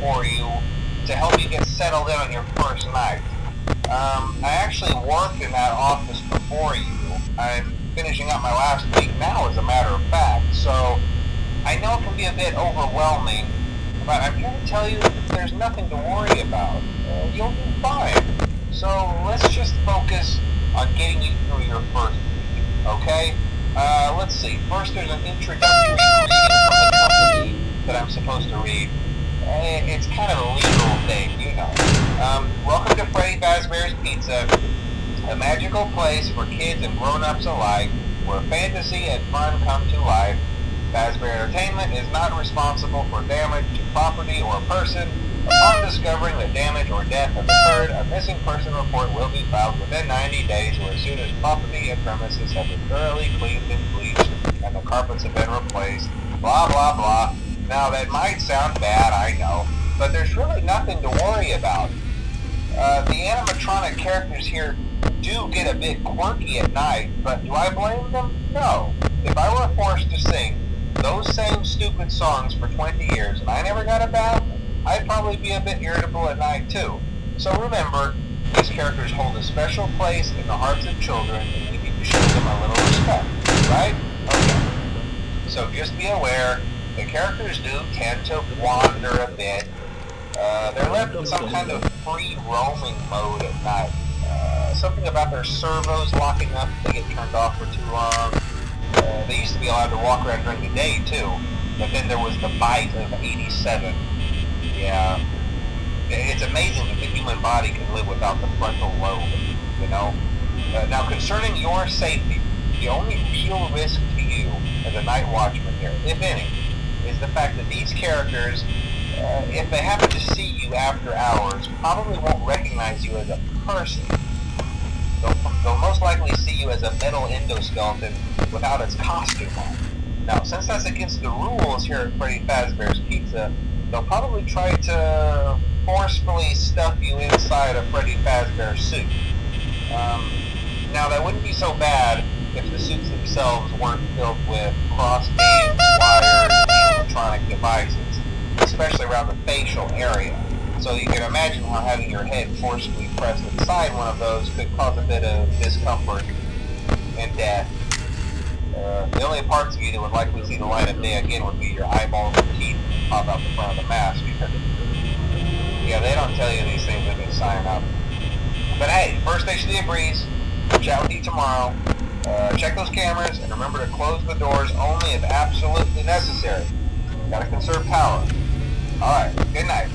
for you to help you get settled in on your first night. I actually worked in that office before you. I'm finishing up my last week now, as a matter of fact, so I know it can be a bit overwhelming, but I'm here to tell you that there's nothing to worry about. You'll do fine. So let's just focus on getting you through your first week, okay? Let's see. First, there's an introductory reading from the company that I'm supposed to read. It's kind of a legal thing, you know. Welcome to Freddy Fazbear's Pizza, a magical place for kids and grown-ups alike, where fantasy and fun come to life. Fazbear Entertainment is not responsible for damage to property or person. Upon discovering that damage or death has occurred, a missing person report will be filed within 90 days or as soon as property and premises have been thoroughly cleaned and bleached and the carpets have been replaced. Blah, blah, blah. Now, that might sound bad, I know, but there's really nothing to worry about. The animatronic characters here do get a bit quirky at night, but do I blame them? No. If I were forced to sing those same stupid songs for 20 years and I never got a bath, I'd probably be a bit irritable at night too. So remember, these characters hold a special place in the hearts of children and we need to show them a little respect, right? Okay. So just be aware, the characters do tend to wander a bit. They're left in some kind of free roaming mode at night. Something about their servos locking up if they get turned off for too long. They used to be allowed to walk around during the day too, but then there was the bite of 87. Yeah, it's amazing that the human body can live without the frontal lobe, you know? Now, concerning your safety, the only real risk to you as a night watchman here, if any, is the fact that these characters, if they happen to see you after hours, probably won't recognize you as a person. They'll most likely see you as a metal endoskeleton without its costume on. Now, since that's against the rules here at Freddy Fazbear's Pizza, they'll probably try to forcefully stuff you inside a Freddy Fazbear suit. Now, that wouldn't be so bad if the suits themselves weren't filled with cross-beams, wires, and electronic devices, especially around the facial area. So you can imagine how having your head forcefully pressed inside one of those could cause a bit of discomfort and death. The only parts of you that would likely see the light of day again would be your eyeballs and teeth that pop out the front of the mask. Yeah, they don't tell you these things when you sign up. But hey, first station of the breeze. I'll chat with you tomorrow. Check those cameras and remember to close the doors only if absolutely necessary. Gotta conserve power. Alright, good night.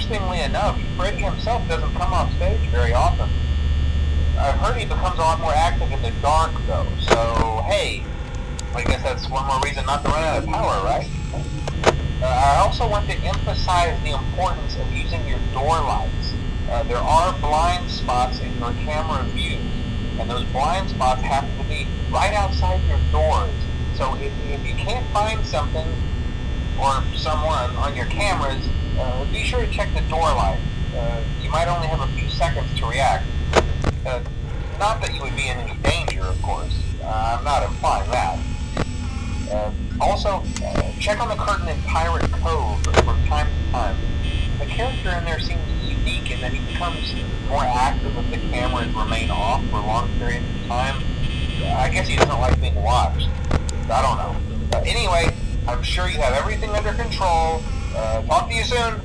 interestingly enough, Freddy himself doesn't come off stage very often. I've heard he becomes a lot more active in the dark, though, so hey, I guess that's one more reason not to run out of power, right? I also want to emphasize the importance of using your door lights. There are blind spots in your camera view, and those blind spots happen to be right outside your doors. So if you can't find something or someone on your cameras, be sure to check the door light. You might only have a few seconds to react. Not that you would be in any danger, of course. I'm not implying that. Also, check on the curtain in Pirate Cove from time to time. The character in there seems unique in that he becomes more active if the cameras remain off for long periods of time. I guess he doesn't like being watched. I don't know. Anyway, I'm sure you have everything under control. Talk to you soon.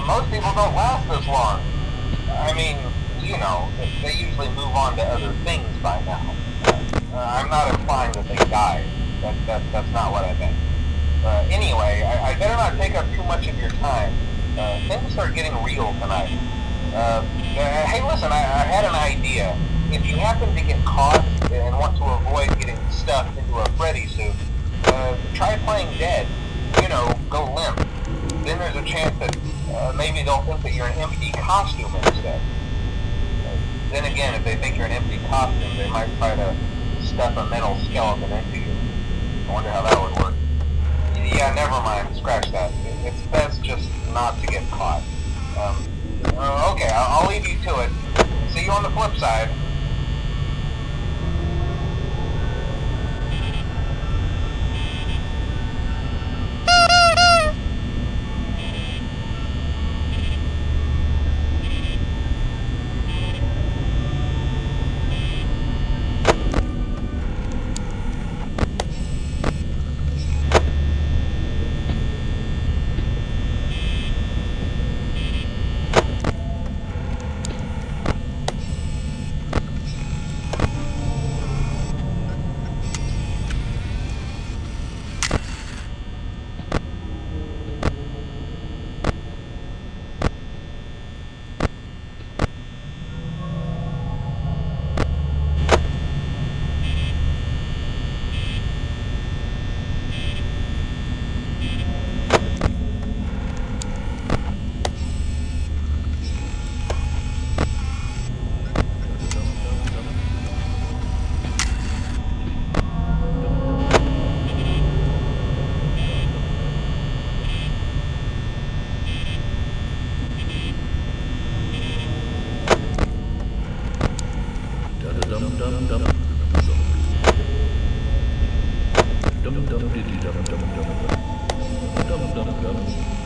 Most people don't last this long. I mean, you know, they usually move on to other things by now. I'm not implying that they died. That's not what I meant. Anyway, I better not take up too much of your time. Things are getting real tonight. Hey, listen, I had an idea. If you happen to get caught and want to avoid getting stuffed into a Freddy suit, try playing dead. You know, go limp. Then there's a chance that maybe they'll think that you're an empty costume instead. Then again, if they think you're an empty costume, they might try to stuff a metal skeleton into you. I wonder how that would work. Yeah, never mind. Scratch that. It's best just not to get caught. Okay, I'll leave you to it. See you on the flip side. Dum dum dum dum dum dum dum dum dum dum dum.